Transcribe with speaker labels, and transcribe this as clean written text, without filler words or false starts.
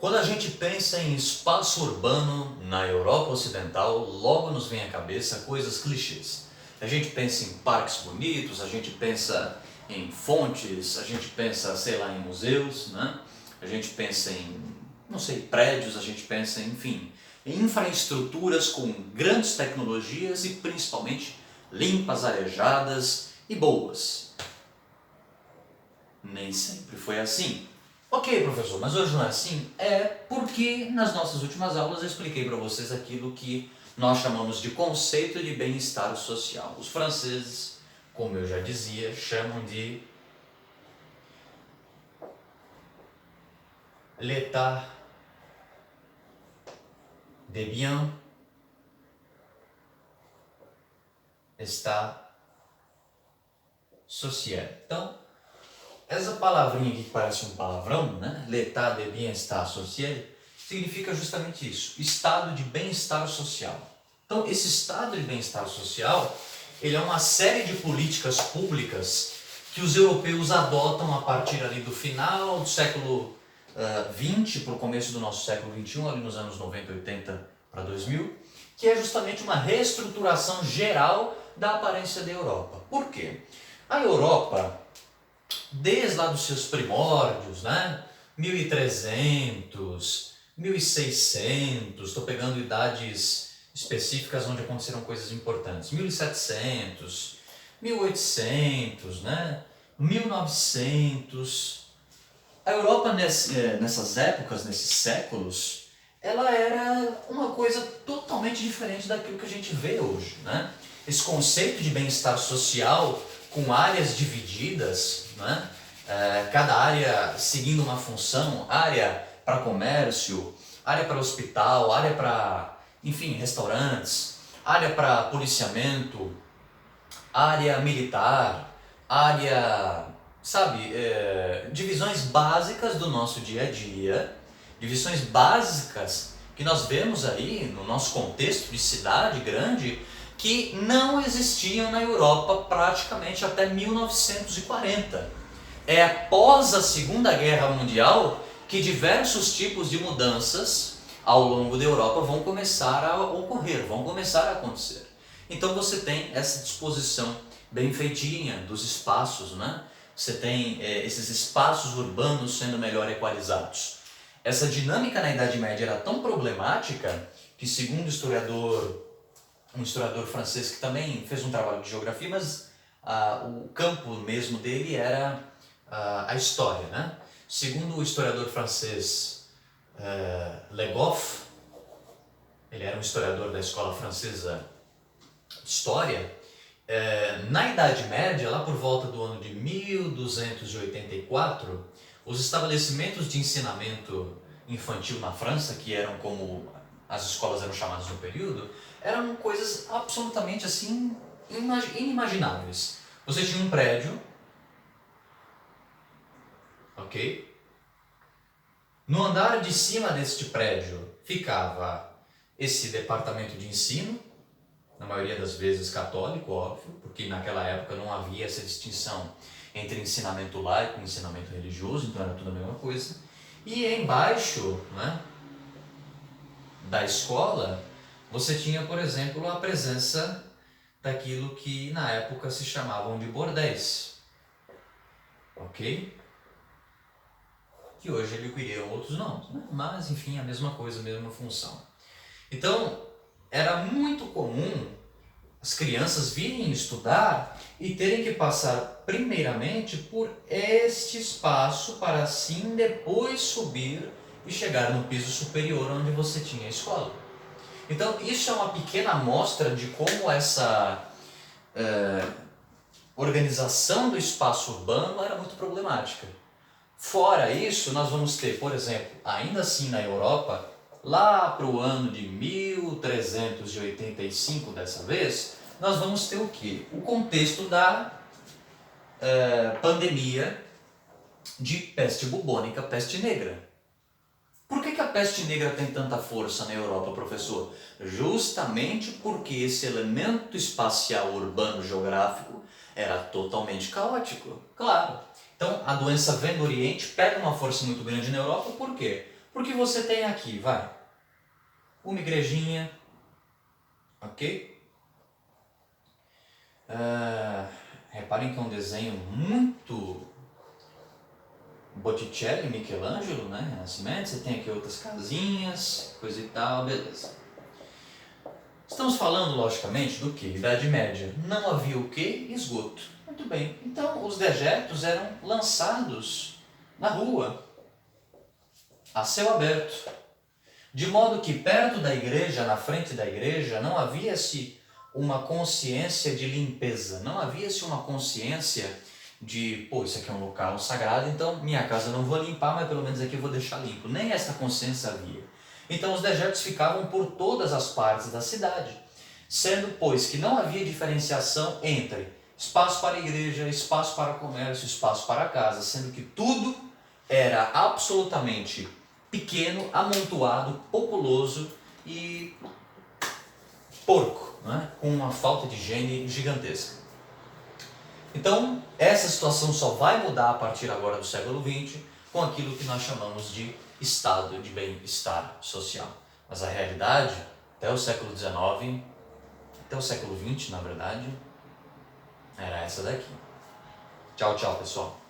Speaker 1: Quando a gente pensa em espaço urbano na Europa Ocidental, logo nos vem à cabeça coisas clichês. A gente pensa em parques bonitos, a gente pensa em fontes, a gente pensa, sei lá, em museus, né? A gente pensa em, não sei, prédios, a gente pensa, enfim, em infraestruturas com grandes tecnologias e principalmente limpas, arejadas e boas. Nem sempre foi assim. Ok, professor, mas hoje não é assim? É porque nas nossas últimas aulas eu expliquei para vocês aquilo que nós chamamos de conceito de bem-estar social. Os franceses, como eu já dizia, chamam de l'état de bien-estar social. Então, essa palavrinha aqui que parece um palavrão, né? L'état de bien-estar social, significa justamente isso, estado de bem-estar social. Então, esse estado de bem-estar social, ele é uma série de políticas públicas que os europeus adotam a partir ali do final do século XX para o começo do nosso século XXI, ali nos anos 90, 80 para 2000, que é justamente uma reestruturação geral da aparência da Europa. Por quê? A Europa, desde lá dos seus primórdios, né? 1300, 1600, estou pegando idades específicas onde aconteceram coisas importantes, 1700, 1800, né? 1900. A Europa nessas épocas, nesses séculos, ela era uma coisa totalmente diferente daquilo que a gente vê hoje, né? Esse conceito de bem-estar social com áreas divididas, né? Cada área seguindo uma função, área para comércio, área para hospital, área para, enfim, restaurantes, área para policiamento, área militar, área, sabe, divisões básicas do nosso dia a dia, divisões básicas que nós vemos aí no nosso contexto de cidade grande, que não existiam na Europa praticamente até 1940. É após a Segunda Guerra Mundial que diversos tipos de mudanças ao longo da Europa vão começar a ocorrer, vão começar a acontecer. Então você tem essa disposição bem feitinha dos espaços, né? Você tem esses espaços urbanos sendo melhor equalizados. Essa dinâmica na Idade Média era tão problemática que, segundo um historiador francês que também fez um trabalho de geografia, mas o campo mesmo dele era a história, né? Segundo o historiador francês Le Goff, ele era um historiador da escola francesa de história, na Idade Média, lá por volta do ano de 1284, os estabelecimentos de ensinamento infantil na França, que eram como as escolas eram chamadas no período, eram coisas absolutamente assim inimagináveis. Você tinha um prédio, ok? No andar de cima deste prédio ficava esse departamento de ensino, na maioria das vezes católico, óbvio, porque naquela época não havia essa distinção entre ensinamento laico e ensinamento religioso, então era tudo a mesma coisa. E embaixo, né, da escola, você tinha, por exemplo, a presença daquilo que na época se chamavam de bordéis, ok? Que hoje adquiriram outros nomes, né? Mas enfim, a mesma coisa, a mesma função. Então, era muito comum as crianças virem estudar e terem que passar primeiramente por este espaço para assim depois subir e chegar no piso superior onde você tinha a escola. Então, isso é uma pequena amostra de como essa organização do espaço urbano era muito problemática. Fora isso, nós vamos ter, por exemplo, ainda assim na Europa, lá para o ano de 1385 dessa vez, nós vamos ter o quê? O contexto da pandemia de peste bubônica, peste negra. Por que a peste negra tem tanta força na Europa, professor? Justamente porque esse elemento espacial urbano geográfico era totalmente caótico, claro. Então a doença vem do Oriente, pega uma força muito grande na Europa, por quê? Porque você tem aqui, vai, uma igrejinha, ok? Reparem que é um desenho muito Botticelli, Michelangelo, né? Renascimento. Você tem aqui outras casinhas, coisa e tal, beleza. Estamos falando, logicamente, do que? Idade Média. Não havia o que? Esgoto. Muito bem. Então, os dejetos eram lançados na rua, a céu aberto. De modo que perto da igreja, na frente da igreja, não havia-se uma consciência de limpeza, não havia-se uma consciência de, pô, isso aqui é um local sagrado, então minha casa eu não vou limpar, mas pelo menos aqui eu vou deixar limpo. Nem essa consciência havia. Então os dejetos ficavam por todas as partes da cidade, sendo, pois, que não havia diferenciação entre espaço para a igreja, espaço para comércio, espaço para a casa, sendo que tudo era absolutamente pequeno, amontoado, populoso e porco, né? Com uma falta de higiene gigantesca. Então, essa situação só vai mudar a partir agora do século XX com aquilo que nós chamamos de estado de bem-estar social. Mas a realidade, até o século XIX, até o século XX, na verdade, era essa daqui. Tchau, tchau, pessoal.